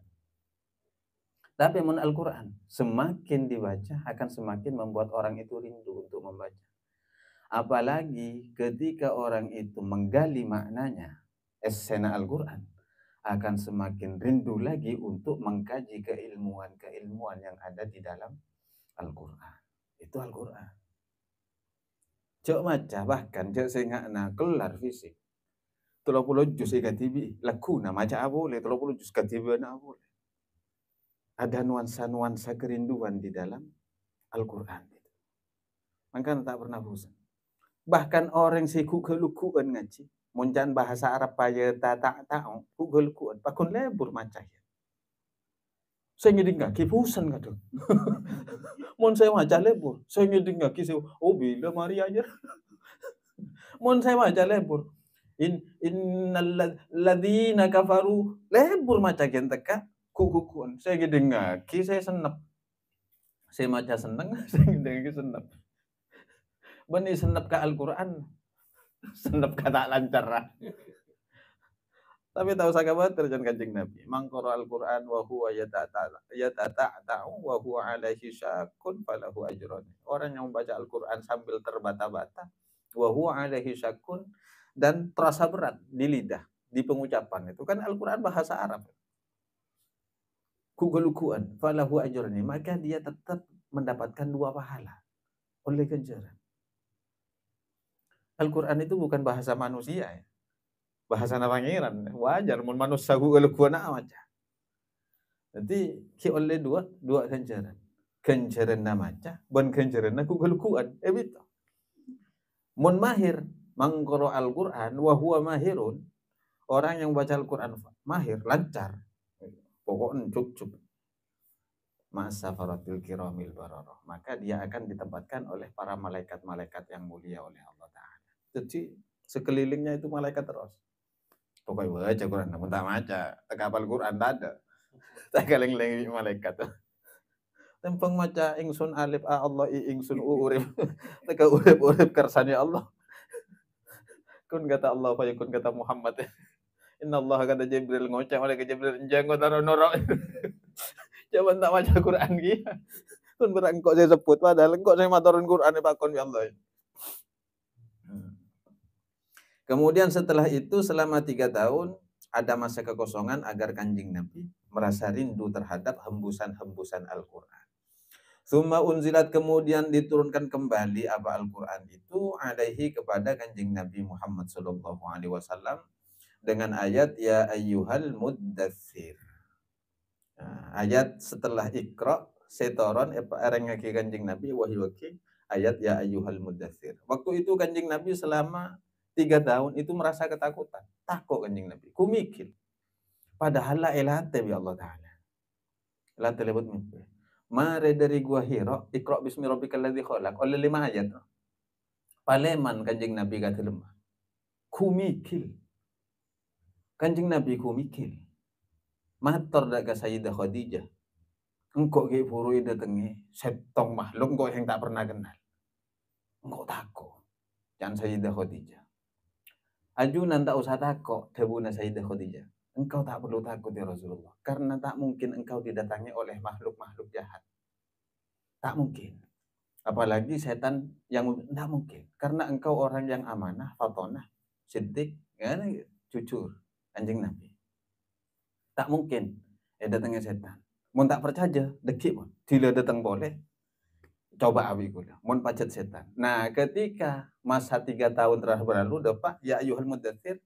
Tapi mun Al-Quran semakin dibaca akan semakin membuat orang itu rindu untuk membaca. Apalagi ketika orang itu menggali maknanya, esena Al-Quran, akan semakin rindu lagi untuk mengkaji keilmuan yang ada di dalam Al-Quran. Itu Al-Quran. Cok maca, bahkan cok sengakna kelar fisik. 30 juz ikatibi lakuna maca boleh, 30 juz katibana boleh. Ada nuansa-nuansa kerinduan di dalam Al-Quran. Maka tak pernah bosan. Bahkan orang si kugelukuan ngaji. Muncan bahasa Arab paya tak tahu kugelukuan. Pakun lebur macam. Saya ngiding kaki bosan kadang. Mun saya macam lebur. Saya ngiding kaki saya. Oh bila mari aja. Mun saya macam lebur. Innal ladzina kafaru lebur macam teka kukukuan. Saya ngiding kaki saya senep. Saya macam seneng, saya ngiding kaki senep. Bani senep ke Al-Quran. Senep ka tak lancar lah. Tapi tahu sahabat terjun Kanjeng Nabi. Mangkara Al-Quran wa huwa yatata'u wa huwa alaihi syakun falahu ajran. Orang yang membaca Al-Quran sambil terbata-bata wa huwa alaihi syakun dan terasa berat di lidah, di pengucapan. Itu kan Al-Quran bahasa Arab. Kugelukuan falahu ajran. Maka dia tetap mendapatkan 2 pahala oleh ganjaran. Al-Quran itu bukan bahasa manusia ya. Bahasa pangeran. Wajar mun manusia kugelukuan aja. Jadi ki oleh dua ganjaran. Ganjaran namaca, ban ganjaran kugelukuan. Begitu. Mun mahir mangkoro Al-Quran wa huwa mahirun. Orang yang baca Al-Quran mahir, lancar. Pokoknya cukup. Ma'asafaratil kiramil bararah. Maka dia akan ditempatkan oleh para malaikat-malaikat yang mulia oleh Allah Ta'ala. Jadi sekelilingnya itu malaikat terus. Pokoknya baca Quran, namun tak maca. Tak hafal Quran, tak ada. Tak kaleng-lengi malaikat. Tempeng maca ingsun alif a Allah i ingsun urip. Tak urip kersane Allah. Kun kata Allah, kun kata Muhammad. Inna Allah kata Jibril ngoceh oleh ke Jibril janggo taruh norok. Jangan tak baca Quran gitu. Kun berang kok saya sebut padahal kok saya maturun Quran pakon ya Allah. Kemudian setelah itu selama 3 tahun ada masa kekosongan agar Kanjeng Nabi merasa rindu terhadap hembusan-hembusan Al-Quran. Summa unzilat kemudian diturunkan kembali apa Al-Quran itu alaihi kepada Kanjeng Nabi Muhammad sallallahu alaihi wasallam dengan ayat ya ayyuhal muddatsir. Nah, ayat setelah Iqra setoron ereng ngaki Kanjeng Nabi wahyu ayat ya ayyuhal muddatsir. Waktu itu Kanjeng Nabi selama 3 tahun itu merasa ketakutan. Takut Kanjeng Nabi. Ku mikir. Padahal la elate bi Allah Ta'ala. Elate lebut mimpi. Mare dari gua Hira, Iqra bismi rabbikal ladzi khalaq. Oleh 5 ayat. Paleman Kanjeng Nabi kata lemah. Ku mikir. Kanjeng Nabi ku mikir. Matur dak ka Sayyidah Khadijah. Engkau ge purui datangi setong makhluk engkau yang tak pernah kenal. Engkau takut. Jangan Sayyidah Khadijah. Ajunan tak usah takut, debuna Sayyidah Khadijah. Engkau tak perlu takut ya Rasulullah. Karena tak mungkin engkau didatangi oleh makhluk-makhluk jahat. Tak mungkin. Apalagi setan yang tak mungkin. Karena engkau orang yang amanah, fatonah, siddiq, ya, jujur. Kanjeng Nabi. Tak mungkin datangnya setan. Mun tak percaya, dekik pun. Dila datang boleh. Coba abi kula. Mun pacet setan. Nah, ketika masa 3 tahun telah berlalu, dapat ya ayyuhal muddatsir.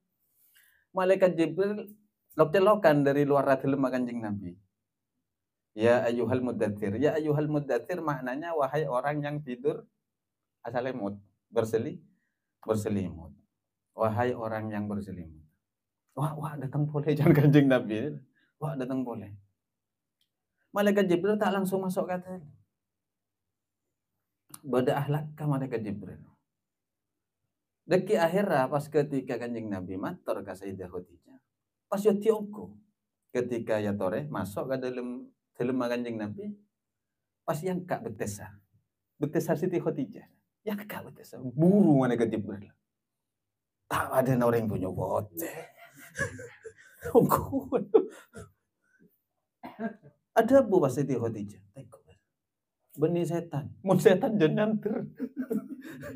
Malaikat Jibril lok-lokan dari luar radhilem Kanjeng Nabi. Ya ayyuhal muddatsir. Ya ayyuhal muddatsir maknanya wahai orang yang tidur asalemut, berselimut. Wahai orang yang berselimut. Wah datang boleh jangan Kanjeng Nabi. Wah datang boleh. Malaikat Jibril tak langsung masuk kata. Bada ahlak ka malaikat Jibril. Deki akhirnya pas ketika Kanjeng Nabi matur ka Sayyidah Khadijah. Pas yo tiongko. Ketika ya tore masuk ke dalam Kanjeng Nabi. Pas yang kak betesa. Betesa Siti Khadijah. Yang kak betesa. Buru malaikat Jibril. Tak ada orang yang punya bote. Ada bu pas Siti Khadijah. Benih setan. Mun setan jangan nyanter.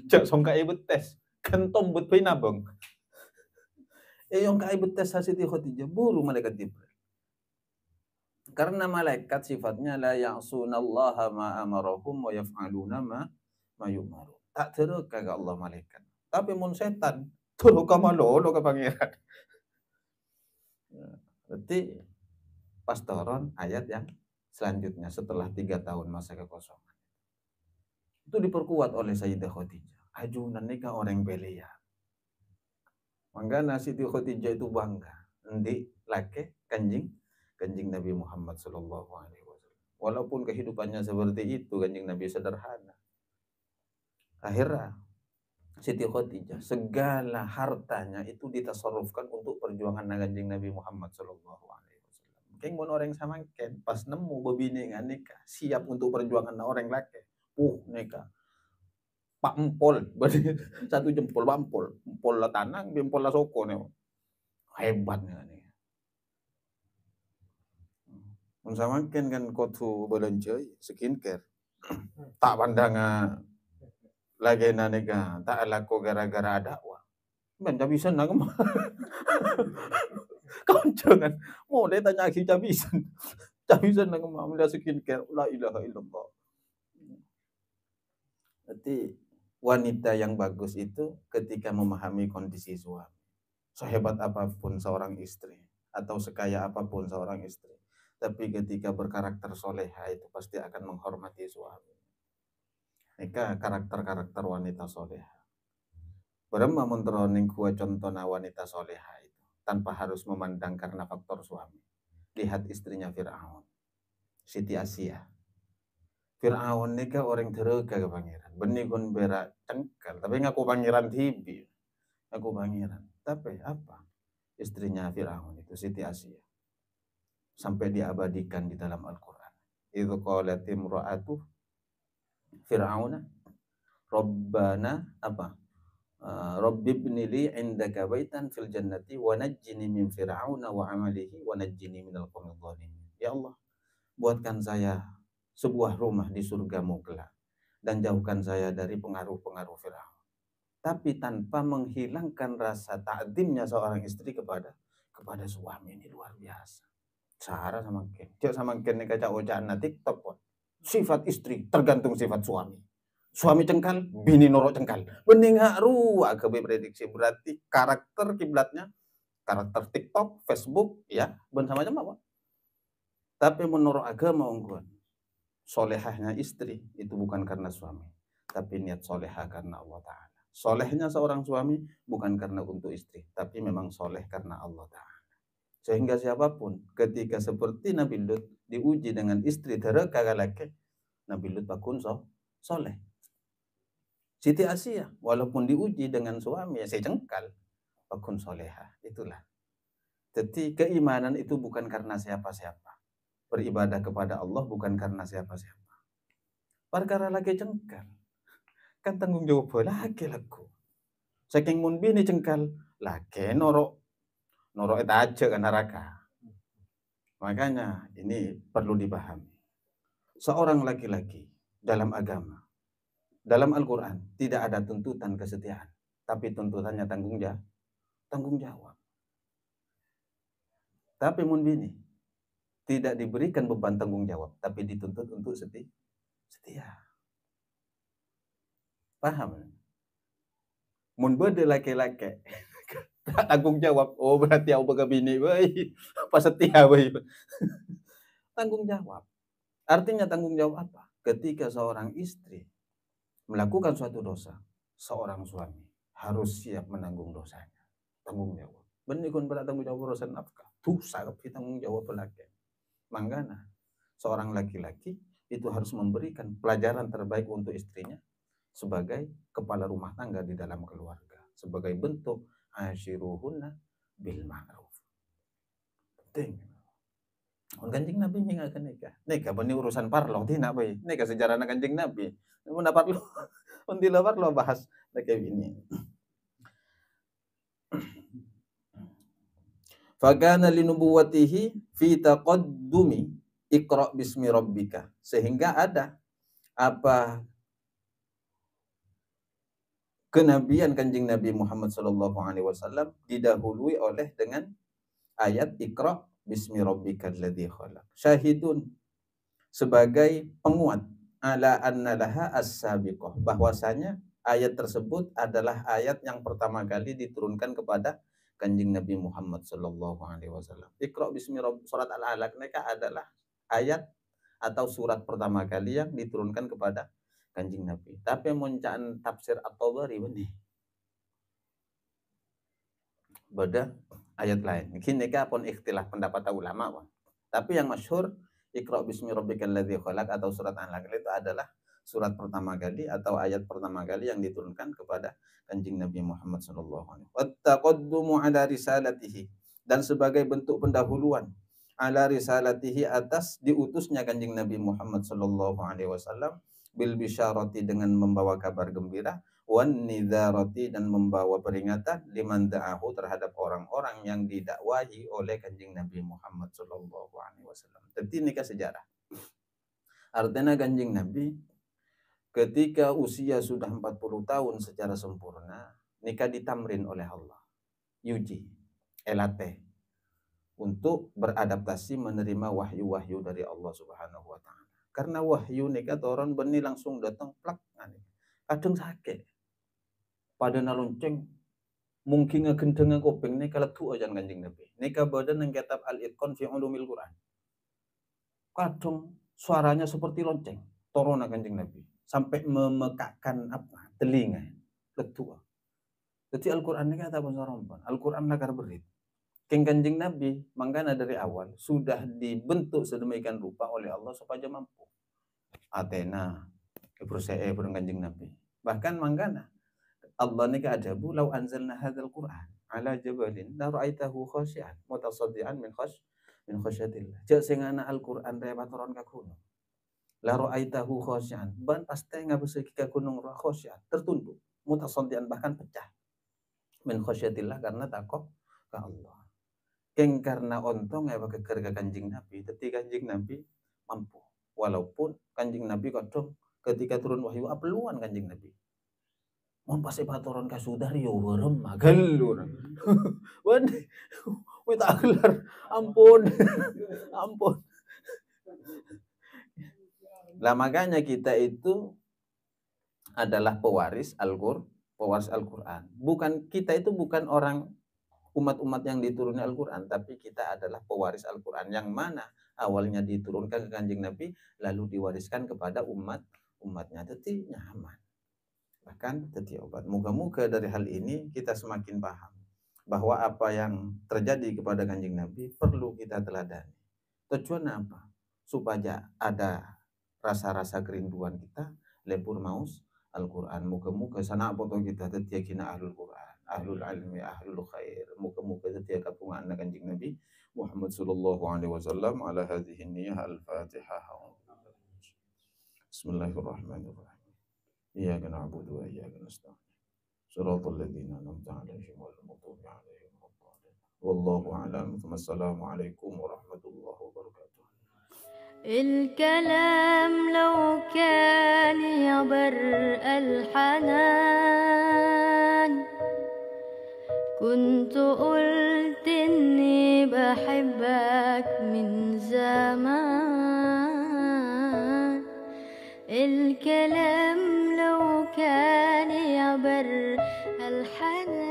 Jak songka ibu tes. Kentom but pinabang. Yang ka ibu tes Siti Khadijah. Buru malaikat Jibril. Karena malaikat sifatnya la ya'sunallaha ma amarahum wa yaf'aluna ma yu'maru. Tak teruk kagak Allah malaikat. Tapi mun setan. Teruk ka malolo ka pangeran. Berarti pastoron ayat yang selanjutnya setelah 3 tahun masa kekosongan. Itu diperkuat oleh Sayyidah Khadijah. Ajunan nikah orang belia. Mangga Siti Khadijah itu bangga. Endi laki kanjing Nabi Muhammad Sallallahu Alaihi Wasallam. Walaupun kehidupannya seperti itu, kanjing Nabi sederhana. Akhirnya Siti Khadijah segala hartanya itu ditasarrufkan untuk perjuangan kanjing Nabi Muhammad Sallallahu Alaihi Wasallam. Kayak mau orang sama ken pas nemu bebini nikah siap untuk perjuangan orang laki. Nikah Pak Empol, satu jempol bampol, empol lah tanang, empol lah soko nih, hebatnya nih. Sama kan kotu belanja skincare, tak pandangan lagi naneka, tak laku gara-gara dakwah. Ben bisa nak mah. Kau jangan, mau dia tanya lagi bisa nak mah melihat skincare, la ilaha illallah. Berarti wanita yang bagus itu ketika memahami kondisi suami. Sehebat apapun seorang istri atau sekaya apapun seorang istri, tapi ketika berkarakter soleha itu pasti akan menghormati suami. Nika karakter-karakter wanita soleha. Berema menteroning kuat contohnya wanita soleha itu tanpa harus memandang karena faktor suami. Lihat istrinya Fir'aun, Siti Asia. Fir'aun ni ka orang terega ke pangeran. Benih kon berak cengkal. Tapi ngaku pangeran tibi. Ngaku pangeran. Tapi apa? Istrinya Fir'aun itu Siti Asia. Sampai diabadikan di dalam Al-Quran. Itu qalat imra'atu Fir'auna. Rabbana apa? Rabbi ibni li indaka baitan fil jannati wa najjini min Fir'auna wa amalihi wa najjini minal qawmidh dhalimin. Ya Allah, buatkan saya sebuah rumah di surgamu kelak dan jauhkan saya dari pengaruh-pengaruh Firaun. Tapi tanpa menghilangkan rasa ta'zimnya seorang istri kepada suami, ini luar biasa. Sarah sama Ken. Cek sama Ken nih kaca ojaan TikTok pun. Sifat istri tergantung sifat suami. Suami cengkal, bini norok cengkal. Bening haru agak prediksi berarti karakter kiblatnya karakter TikTok, Facebook ya, ben sama macam apa. Tapi menurut agama ungguan solehahnya istri itu bukan karena suami, tapi niat soleha karena Allah Ta'ala. Solehnya seorang suami bukan karena untuk istri, tapi memang soleh karena Allah Ta'ala. Sehingga siapapun ketika seperti Nabi Lut diuji dengan istri tereka laki, Nabi Lut bakun soleh. Siti Asia walaupun diuji dengan suami ya secengkal, bakun soleha. Itulah. Jadi keimanan itu bukan karena siapa-siapa. Beribadah kepada Allah bukan karena siapa-siapa. Perkara lagi cengkal. Kan tanggung jawab lagi laku. Saking mun bini cengkal, lagi norok itu aja kan neraka. Makanya ini perlu dipahami. Seorang laki-laki dalam agama, dalam Al-Quran tidak ada tuntutan kesetiaan, tapi tuntutannya tanggung jawab. Tapi mun bini tidak diberikan beban tanggung jawab, tapi dituntut untuk setia. Paham? Mun bede laki-laki tanggung jawab, oh berarti aku baga bini, pas setia, tanggung jawab. Artinya tanggung jawab apa? Ketika seorang istri melakukan suatu dosa, seorang suami harus siap menanggung dosanya. Tanggung jawab. Benih kun berat tanggung jawab urusan nafkah. Dosa tapi tanggung jawab laki. Manggana seorang laki-laki itu harus memberikan pelajaran terbaik untuk istrinya sebagai kepala rumah tangga di dalam keluarga, sebagai bentuk asyiruhunna bil ma'ruf. Penting. Kanjeng Nabi nggak akan nikah benih urusan parlo tidak baik. Nikah sejarah kanjeng Nabi. Mun parlo, untila parlo bahas kayak ini. Fakana linubuwatihi fi taqaddumi Iqra bismi rabbika, sehingga ada apa kenabian kanjeng Nabi Muhammad sallallahu alaihi wasallam didahului oleh dengan ayat Iqra bismi rabbikal ladzi khalaq. Syahidun sebagai penguat ala anna laha as-sabiqah, bahwasanya ayat tersebut adalah ayat yang pertama kali diturunkan kepada kanjeng Nabi Muhammad sallallahu alaihi wasallam. Iqra bismi rabbik, surat Al-Alaq mereka adalah ayat atau surat pertama kali yang diturunkan kepada Kanjeng Nabi. Tapi muncaan tafsir At-Tabari benih. Beda ayat lain. Kini pun ikhtilaf pendapat ulama. Tapi yang masyhur Iqra bismi rabbikal ladzi khalaq atau surat Al-Alaq itu adalah surat pertama kali atau ayat pertama kali yang diturunkan kepada Kanjeng Nabi Muhammad sallallahu alaihi wasallam. Wattaqaddumu ala risalatihi, dan sebagai bentuk pendahuluan ala risalatihi atas diutusnya Kanjeng Nabi Muhammad sallallahu alaihi wasallam bil bisyarati dengan membawa kabar gembira, wan nidharati dan membawa peringatan liman da'ahu terhadap orang-orang yang didakwahi oleh Kanjeng Nabi Muhammad sallallahu alaihi wasallam. Jadi nikah sejarah. Artinya Kanjeng Nabi ketika usia sudah 40 tahun secara sempurna, nikah ditamrin oleh Allah. Yuji, elate untuk beradaptasi menerima wahyu-wahyu dari Allah Subhanahu wa taala. Karena wahyu nikah orang benih langsung datang plak. Kadang sakit. Pada nalonceng mungkin ngegendeng kuping nih kalau tuh aja Kanjeng Nabi. Nikah badan yang kitab Al-Itqan fi Ulumil Quran. Kadang suaranya seperti lonceng, torona Kanjeng Nabi sampai memekakkan telinga, letua. Jadi Al-Quran ini kata bahasa Rompan. Al-Quran lagar berit. Kanjeng Nabi makanya dari awal sudah dibentuk sedemikian rupa oleh Allah supaya mampu. Athena, kepercayaan pada Kanjeng Nabi. Bahkan makanya Allah ni keadabu lau anzalna hadzal Qur'an ala jabalin la ra'aitahu khashi'an mutasaddian min khasyatillah. Cek sing ana Al-Qur'an rewat ron ka gunung. La ra'aitahu khashi'an, ban pasti ngabeseki ka gunung khashi'an, tertunduk, mutasaddian bahkan pecah. Min khasyatillah karena takut ke Allah. Keng karena ontong ya pakai kerja Kanjeng Nabi, ketika Kanjeng Nabi mampu. Walaupun Kanjeng Nabi kadang ketika turun wahyu apeluan Kanjeng Nabi. Mau pasti patoron kasudari yo werem magelur. Wan wit agelar ampun. Ampun. Lah makanya kita itu adalah pewaris Al-Qur'an. Bukan kita itu bukan orang umat-umat yang diturunkan Al-Qur'an, tapi kita adalah pewaris Al-Qur'an yang mana awalnya diturunkan ke Kanjeng Nabi lalu diwariskan kepada umatnya. Jadi nyaman. Bahkan jadi obat. Moga-moga dari hal ini kita semakin paham bahwa apa yang terjadi kepada Kanjeng Nabi perlu kita teladani. Tujuan apa? Supaya ada rasa-rasa kerinduan kita lebur maus Al-Quran. Moga-moga sana foto kita tetia kina ahlul Quran, ahlul ilmi, ahlul khair. Moga-moga tetia kapungan Kanjeng Nabi Muhammad sallallahu alaihi wasallam ala hadhihi niyyah al-Fatihah. Bismillahirrahmanirrahim. Iyyaka na'budu wa iyyaka nasta'in. Shiratal ladzina an'amta 'alaihim ghairil maghdubi 'alaihim waladdallin. Wallahu a'lam. Wassalamualaikum warahmatullahi wabarakatuh. الكلام لو كان يبر الحنان كنت قلت إني بحبك من زمان. الكلام لو كان يبر الحنان